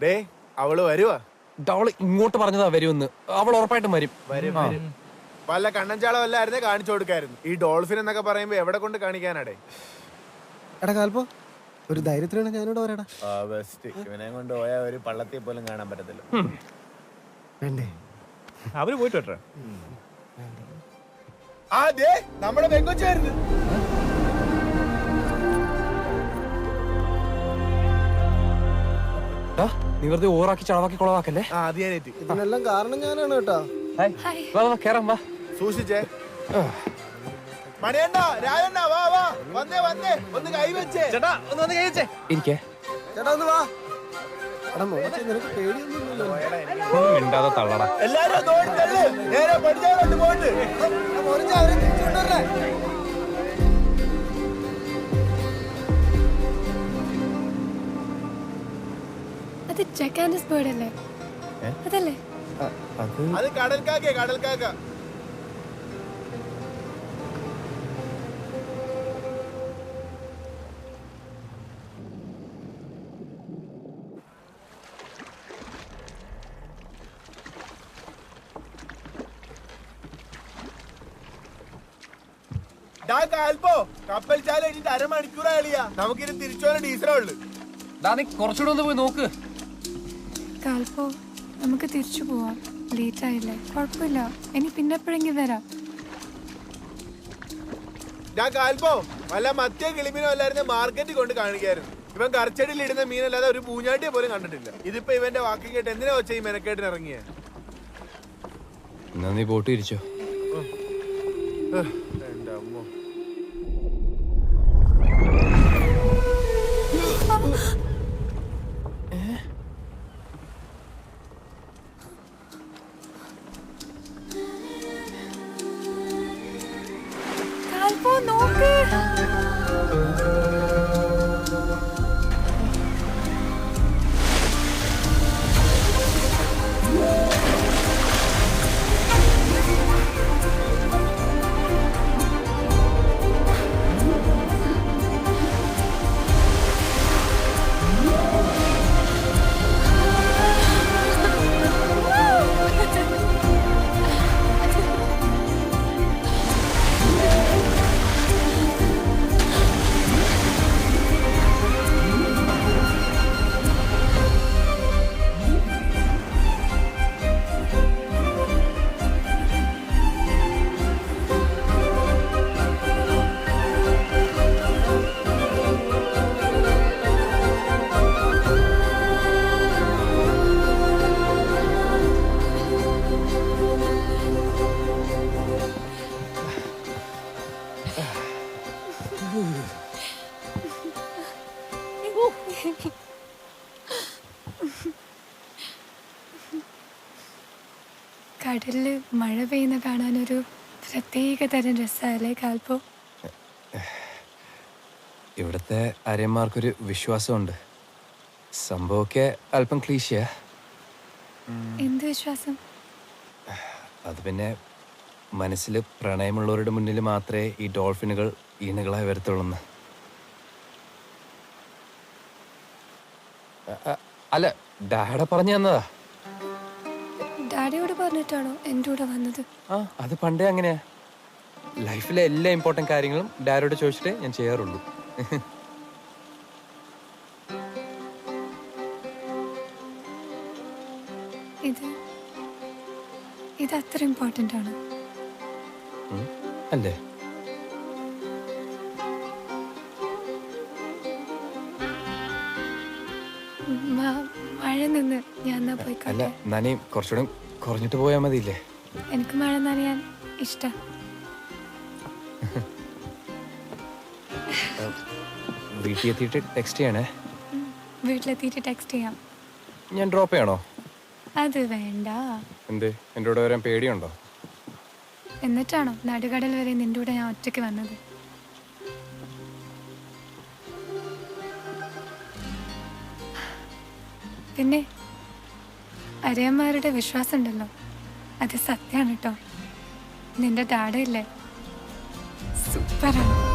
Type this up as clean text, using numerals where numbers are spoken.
Day അവള് വരുവാ. അവള് ഇങ്ങോട്ട് പറഞ്ഞതാ വരുമെന്ന്. അവൾ ഉറപ്പായിട്ടും വരും. വല്ല കണ്ണൻചാളം അല്ലായിരുന്നേ കാണിച്ചു കൊടുക്കായിരുന്നു. ഈ ഡോൾഫിൻ എന്നൊക്കെ പറയുമ്പോ എവിടെ കൊണ്ട് കാണിക്കാനാടേ? എടാ കാൽപ്പോ ഒരു ധൈര്യത്തിലാണ് ഞാനിവിടെ വരാടാ. ഇവനെ കൊണ്ട് പോയാ ഒരു പള്ളത്തിൽ പോലും കാണാൻ പറ്റത്തില്ല. വേണ്ടേ അവര് പോയിട്ട് വരട്ടെ. നമ്മുടെ വെങ്കൊച്ചായിരുന്നു. നീ വെറുതെ ഓറാക്കി ചളവാക്കി കുളവാക്കല്ലേ. ഇതിനെല്ലാം കാരണം ഞാനാണ് കേട്ടാ. കേറാം വാ. സൂക്ഷിച്ചേ. മണിയണ്ണ രാജണ്ണ വാ വാ വന്നേ വന്നേ ഒന്ന് കൈവച്ചേ. ചേട്ടാ ഒന്ന് വന്ന് കഴിച്ചേ. ഇരിക്കേ. ചേട്ടാ ഒന്ന് വാ. എടാ മോളെ നിനക്ക് പേടിയൊന്നുമില്ലല്ലോ. മിണ്ടാതെ തള്ളടാ. എല്ലാരും അതോടി തള്ളു. നേരെ പടിഞ്ഞാറോട്ട് പോയിട്ട്. മോനെ അവരെ തിരിച്ചുകൊണ്ടുവരേ. അത് ജക്കാൻഡസ് ബേർഡ് അല്ലേ? അതല്ലേ? അത് കടൽക്കാക്കേ കടൽക്കാക്ക. കപ്പൽ ചാല കഴിഞ്ഞിട്ട് അരമണിക്കൂറാ കളിയാ. നമുക്കിനി തിരിച്ചു വരാൻ ഡീസലേ ഉള്ളു. നീ കുറച്ചുകൂടെ ഒന്ന് പോയി നോക്ക്. കാൽപ്പോ നമുക്ക് തിരിച്ചു പോവാം. ലേറ്റ് ആയില്ലേ? കുഴപ്പമില്ല, ഇനി പിന്നെ എപ്പോഴെങ്കിലും വരാം. ഞാൻ കാൽപ്പോ വല്ല മറ്റേ കിളിമീനോ അല്ലായിരുന്ന മാർക്കറ്റിൽ കൊണ്ട് കാണിക്കായിരുന്നു. ഇവൻ കറച്ചടിയിൽ ഇടുന്ന മീനല്ലാതെ ഒരു പൂഞ്ഞാട്ടിയെ പോലും കണ്ടിട്ടില്ല. ഇതിപ്പോ ഇവന്റെ വാക്കിങ് കേട്ട് എന്തിനാ വെച്ച ഈ മെനക്കേട്ടിന് ഇറങ്ങിയ? എന്നാ നീ ബോട്ട് തിരിച്ചോ. എന്റെ അമ്മോ. കാൽപ്പോ നോക്ക്. കടലില് മഴ പെയ്യുന്ന കാണാനൊരു പ്രത്യേക തരം രസമല്ലേ കാൽപ്പോ? ഇവിടുത്തെ ആര്യന്മാർക്കൊരു വിശ്വാസമുണ്ട്. സംഭവമൊക്കെ അല്പം ക്ലീശയാ. എന്ത് വിശ്വാസം? അത് പിന്നെ മനസ്സിൽ പ്രണയമുള്ളവരുടെ മുന്നിൽ മാത്രമേ ഈ ഡോൾഫിനുകൾ ഈണകളായി വരത്തുള്ളൂ. അല്ല, ഡാഡ പറഞ്ഞു തന്നതാ. ഡാഡിയോട് പറഞ്ഞിട്ടാണോ എൻ്റെ കൂടെ വന്നത്? അത് പണ്ടേ അങ്ങനെയാ. ലൈഫിലെ എല്ലാ ഇമ്പോർട്ടൻറ്റ് കാര്യങ്ങളും ഡാഡിയോട് ചോദിച്ചിട്ടേ ഞാൻ ചെയ്യാറുള്ളൂ. ഇത് അത്ര ഇമ്പോർട്ടൻ്റ് ആണ് അല്ലേ? മഴ നിന്ന് ഞാൻ പോയി. അല്ല, നനി കുറച്ചുകൂടെ കുറഞ്ഞിട്ട് പോയാൽ മതിയില്ലേ? എനിക്ക് മഴ നനയാൻ ഇഷ്ടം. വീട്ടിലെത്തിയിട്ട് ടെക്സ്റ്റ് ചെയ്യണേ. വീട്ടിലെത്തിയിട്ട് ടെക്സ്റ്റ് ചെയ്യാം. ഞാൻ ഡ്രോപ്പ് ചെയ്യണോ? അത് വേണ്ട. എന്ത്, എൻ്റെ കൂടെ വരാൻ പേടിയുണ്ടോ? എന്നിട്ടാണോ നടുകടൽ വരെ നിന്റെ കൂടെ ഞാൻ ഒറ്റയ്ക്ക് വന്നത്? പിന്നെ അരയന്മാരുടെ വിശ്വാസം ഉണ്ടല്ലോ, അത് സത്യമാണ് കേട്ടോ. നിന്റെ ഡാഡയില്ലേ, സൂപ്പറാണ്.